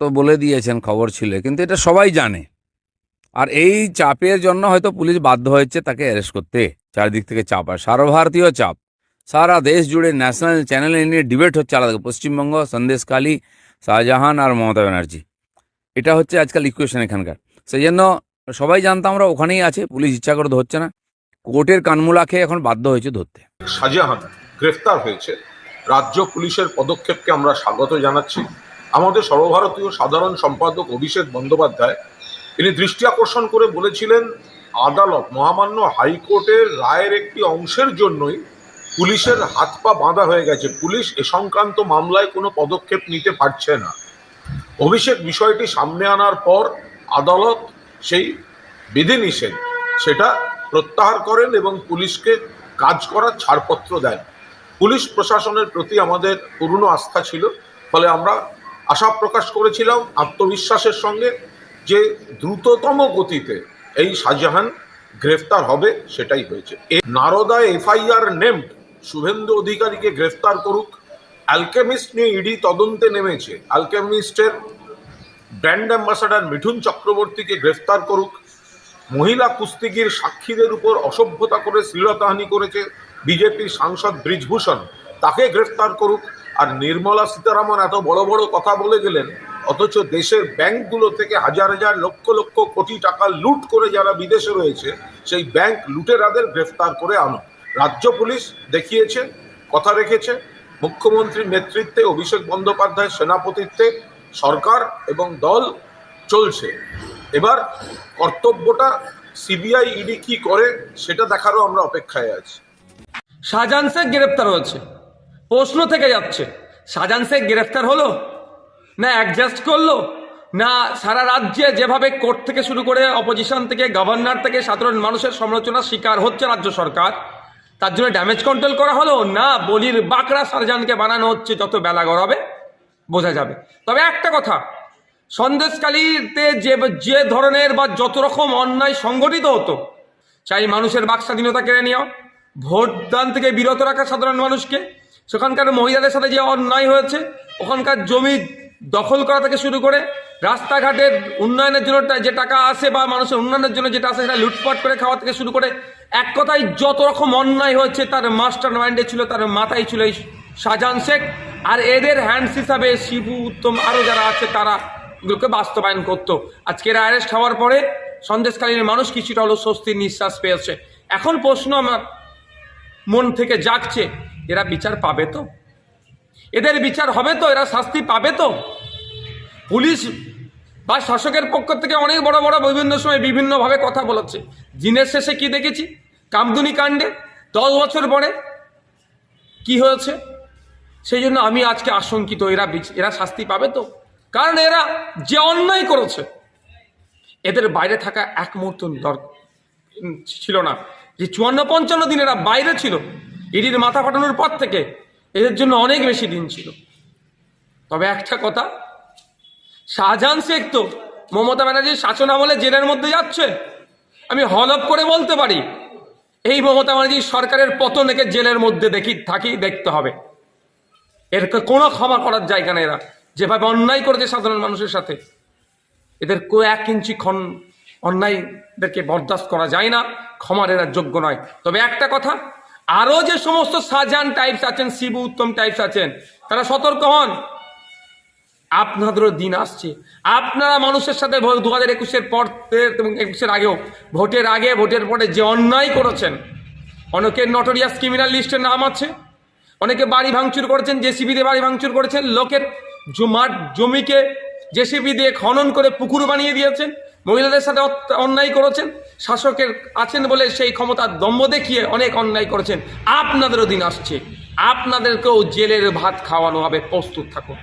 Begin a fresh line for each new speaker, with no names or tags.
তো বলে দিয়েছেন, খবর ছিল, কিন্তু এটা সবাই জানে। আর এই চাপের জন্য হয়তো পুলিশ বাধ্য হয়েছে তাকে অ্যারেস্ট করতে। চারিদিক থেকে চাপ, আর সর্বভারতীয় চাপ, সারা দেশ জুড়ে ন্যাশনাল চ্যানেলে নিয়ে ডিবেট হচ্ছে আলাদা। পশ্চিমবঙ্গ, সন্দেশখালী, শাহজাহান আর মমতা ব্যানার্জি, এটা হচ্ছে আজকাল ইকুয়েশন এখানকার। সেই জন্য সবাই জানতাম আমরা ওখানেই আছে, পুলিশ ইচ্ছা করে ধরছে না, কোর্টের কানমূলা খেয়ে এখন বাধ্য হয়েছে ধরতে।
শাহজাহান গ্রেফতার হয়েছে, রাজ্য পুলিশের পদক্ষেপকে আমরা স্বাগত জানাচ্ছি। আমাদের সর্বভারতীয় সাধারণ সম্পাদক অভিষেক বন্দ্যোপাধ্যায় তিনি দৃষ্টি আকর্ষণ করে বলেছিলেন, আদালত, মহামান্য হাইকোর্টের রায়ের একটি অংশের জন্যই পুলিশের হাত পা বাঁধা হয়ে গেছে, পুলিশ এ সংক্রান্ত মামলায় কোনো পদক্ষেপ নিতে পারছে না। অভিষেক বিষয়টি সামনে আনার পর আদালত সেই বিধিনিষেধ সেটা প্রত্যাহার করেন এবং পুলিশকে কাজ করার ছাড়পত্র দেন। পুলিশ প্রশাসনের প্রতি আমাদের পূর্ণ আস্থা ছিল, ফলে আমরা আশা প্রকাশ করেছিলাম আত্মবিশ্বাসের সঙ্গে যে দ্রুততম গতিতে এই শাহজাহান গ্রেফতার হবে, সেটাই হয়েছে। নারদা এফআইআর নেমড শুভেন্দু অধিকারীকে গ্রেফতার করুক। অ্যালকেমিস্ট নিয়ে ইডি তদন্তে নেমেছে, অ্যালকেমিস্টের ব্র্যান্ড অ্যাম্বাসাডার মিঠুন চক্রবর্তীকে গ্রেফতার করুক। মহিলা কুস্তিগির সাক্ষীদের উপর অসভ্যতা করে শ্লীলতাহানি করেছে বিজেপির সাংসদ ব্রিজভূষণ, তাকে গ্রেফতার করুক। আর নির্মলা সীতারামন এত বড় বড় কথা বলে গেলেন, অথচ দেশের ব্যাংকগুলো থেকে হাজার হাজার লক্ষ লক্ষ কোটি টাকা লুট করে যারা বিদেশে রয়েছে, সেই ব্যাংক লুটেরাদের গ্রেফতার করে আনো। রাজ্য পুলিশ দেখিয়েছে, কথা রেখেছে। মুখ্যমন্ত্রীর নেতৃত্বে, অভিষেক বন্দ্যোপাধ্যায়ের সেনাপতিত্বে সরকার এবং দল চলছে। এবার কর্তব্যটা সিবিআই, ইডি কি করে সেটা দেখারও আমরা অপেক্ষায় আছি।
শাহজাহান শেখ গ্রেফতার হয়েছে, প্রশ্ন থেকে যাচ্ছে, শাহজাহান শেখ গ্রেফতার হলো না অ্যাডজাস্ট করলো, না সারা রাজ্যে যেভাবে কোর্ট থেকে শুরু করে অপোজিশন থেকে, গভর্নর থেকে সাধারণ মানুষের সমালোচনার শিকার হচ্ছে রাজ্য সরকার, তার জন্য ড্যামেজ কন্ট্রোল করা হলো, না বলির বাঁকড়া শাহজাহানকে বানানো হচ্ছে, যত বেলা গড়াবে বোঝা যাবে। তবে একটা কথা, সন্দেশখালীতে যে ধরনের বা যত রকম অন্যায় সংগঠিত হতো, চাই মানুষের বাক স্বাধীনতা কেড়ে নেওয়া, ভোটদান থেকে বিরত রাখা সাধারণ মানুষকে, সেখানকার মহিলাদের সাথে যে অন্যায় হয়েছে, ওখানকার জমি দখল করা থেকে শুরু করে রাস্তাঘাটের উন্নয়নের জন্য যে টাকা আসে বা মানুষের উন্নয়নের জন্য যেটা আসে সেটা লুটপাট করে খাওয়া থেকে শুরু করে, এক কথায় যত রকম অন্যায় হয়েছে তার মাস্টার মাইন্ডে ছিল, তার মাথায় ছিল এই শাহজাহান শেখ। আর এদের হ্যান্ডস হিসাবে শিবু, উত্তম, আরও যারা আছে তারা এগুলোকে বাস্তবায়ন করতো। আজকের অ্যারেস্ট হওয়ার পরে সন্দেশকালীন মানুষ কিছুটা হলো স্বস্তির নিঃশ্বাস পেয়েছে। এখন প্রশ্ন আমার মন থেকে জাগছে, এরা বিচার পাবে তো? এদের বিচার হবে তো? এরা শাস্তি পাবে তো? পুলিশ বা শাসকের পক্ষ থেকে অনেক বড় বড় বিভিন্ন সময় বিভিন্নভাবে কথা বলেছে। দিনের শেষে কি দেখেছি? কামদুনি কাণ্ডে 10 বছর পরে কি হয়েছে? সেই জন্য আমি আজকে আশঙ্কিত, এরা শাস্তি পাবে তো? কারণ এরা যে অন্যায় করেছে, এদের বাইরে থাকা এক মুহূর্ত ছিল না। যে 54-55 দিন এরা বাইরে ছিল, ইডির মাথা ফাটানোর পর থেকে এদের জন্য অনেক বেশি দিন ছিল। তবে একটা কথা, শাহজাহান শেখ তো মমতা ব্যানার্জির শাসন আমলে জেলের মধ্যে যাচ্ছে। আমি হলফ করে বলতে পারি, এই মমতা ব্যানার্জির সরকারের পতনকে জেলের মধ্যে দেখতে হবে। এর কোনো ক্ষমা করার জায়গা নেই। এরা যেভাবে অন্যায় করেছে সাধারণ মানুষের সাথে, এদের 1 ইঞ্চি অন্যায়দেরকে বরদাস্ত করা যায় না, ক্ষমার এরা যোগ্য নয়। তবে একটা কথা, আরও যে সমস্ত শাহজাহান টাইপস আছেন, শিবু, উত্তম টাইপস আছেন, তারা সতর্ক হন। আপনাদেরও দিন আসছে। আপনারা মানুষের সাথে 2021-এর পর এবং 21-এর আগেও, ভোটের আগে ভোটের পরে যে অন্যায় করেছেন, অনেকের নটোরিয়াস ক্রিমিনাল লিস্টের নাম আছে, অনেকে বাড়ি ভাঙচুর করেছেন, জেসিবি দিয়ে বাড়ি ভাঙচুর করেছেন, লোকের জমিকে জেসিবি দিয়ে খনন করে পুকুর বানিয়ে দিয়েছেন, মহিলাদের সাথে অন্যায় করেছেন, শাসকের আছেন বলে সেই ক্ষমতার দম্ভ দেখিয়ে অনেক অন্যায় করেছেন। আপনাদেরও দিন আসছে, আপনাদেরকেও জেলের ভাত খাওয়ানো হবে, প্রস্তুত থাকুন।